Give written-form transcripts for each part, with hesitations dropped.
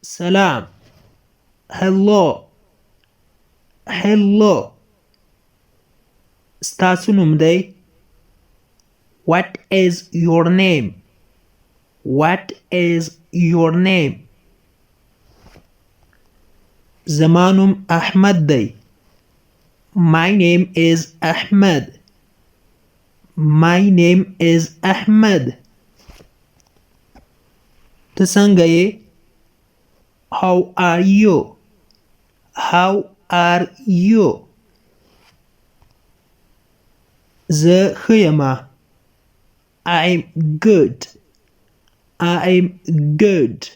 سلام. hello. hello. ستاسو نوم دی؟ what is your name? what is your name? زما نوم احمد دی. my name is Ahmed. my name is Ahmed. ته څنګه یې؟ how are you? how are you? زه ښه یمه. I'm good. I'm good.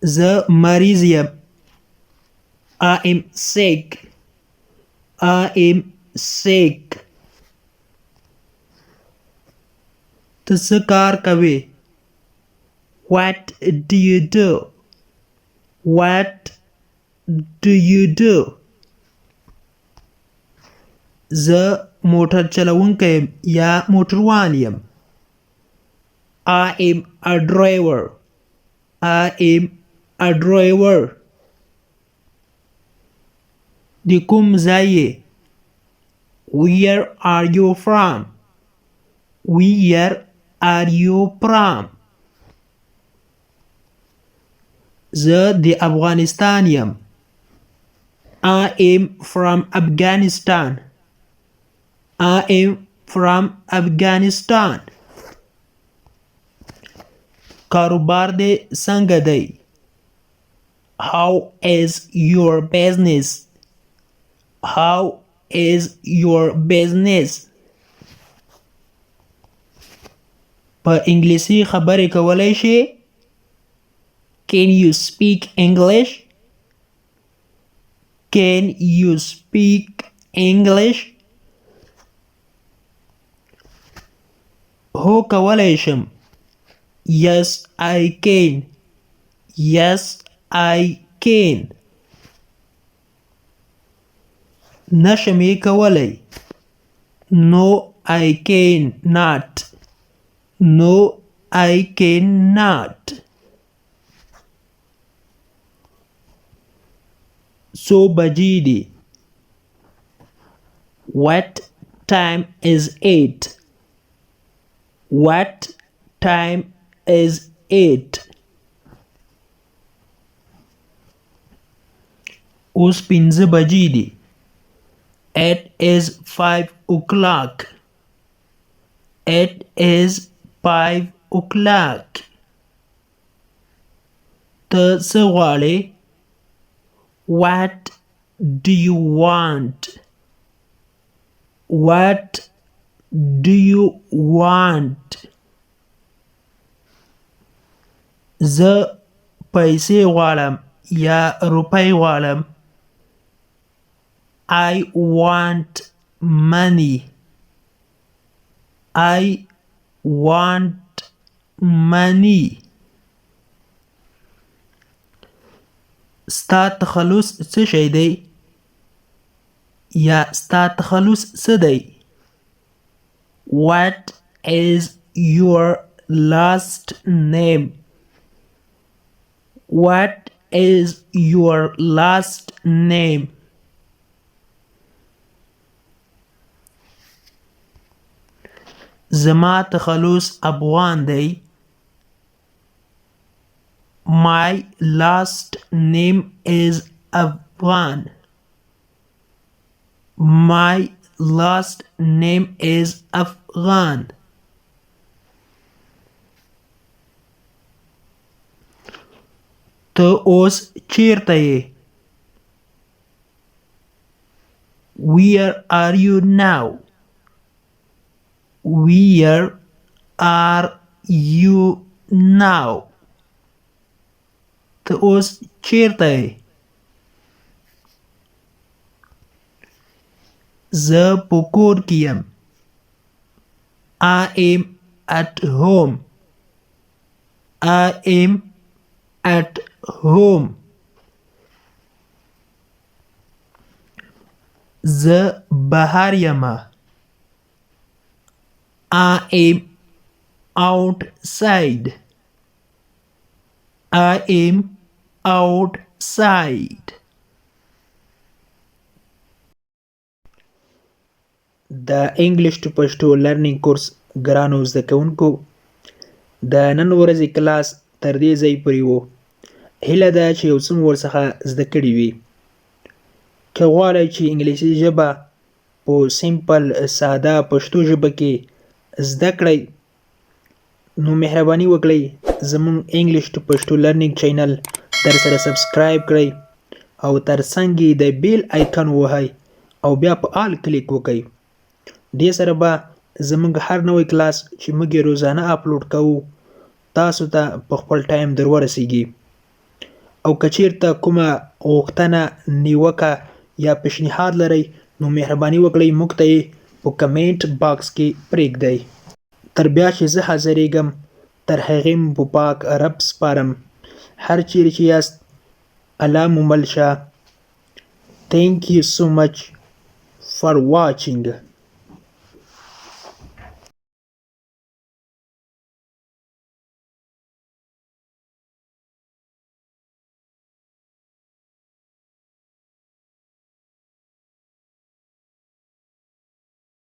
زه مریض یم. I'm sick. I'm sick. ته څه کار کوې؟ What do you do? What do you do? زه موټر چلوونکی یم یا موټروان یم. I am a driver. I am a driver. د کوم ځای یې؟ Where are you from? Where are you from? زه د افغانستان یم. I am from Afghanistan. I am from Afghanistan. کاروبار دې څنګه دی؟ How is your business? How is your business? په انګلیسي خبرې کولی شې؟ Can you speak English? Can you speak English? هو کولی شم. Yes, I can. Yes, I can. نشم یې کولی. No, I cannot. No, I cannot. څو بجې دي؟ What time is it? What time is it? اوس 5 بجې دي. It is 5 o'clock. It is 5 o'clock. ته څه غواړې؟ What do you want? What do you want? زه پیسې غواړم یا روپۍ غواړم. I want money. I want money. ستا تخلص څه شی دی؟ یا ستا تخلص څه دی؟ What is your last name? What is your last name? زما تخلص افغان دی. My last name is Afghan. My last name is Afghan. ته اوس چیرته یې؟ Where are you now? Where are you now? ته اوس چیرته یې؟ زه په کور کې یم. I am at home. I am at home. زه بهر یمه. I am outside. I am outside. د انګلیش ټو پښتو لرنینګ کورس ګرانو زده کوونکو د نن ورځې کلاس تر دې ځای پورې و. هیله ده چې یو څه مو ورڅخه زده کړي وي. که غواړئ چې انګلیسي ژبه په سیمپل ساده پښتو ژبه کې زده کړئ نو مهرباني وکړئ زموږ انګلیش ټو پښتو لرنینګ چینل در سره سبسکرایب کړئ او ترڅنګ یې د بیل آیکن ووهئ او بیا په آل کلیک وکړئ. دې سره به زموږ هر نوی کلاس چې موږ یې روزانه اپلوډ کوو تاسو ته په خپل ټایم در ورسیږي. او که چیرته کومه غوښتنه نیوکه یا پیشنهاد لرئ نو مهرباني وکړئ موږ ته یې په کمنټ باکس کې پرېږدئ. تر بیا چې زه حاضرېږم تر هغې مو په پاک رب سپارم. هر چیرې چې یاست الله مو مل شه. Thank you so much for watching.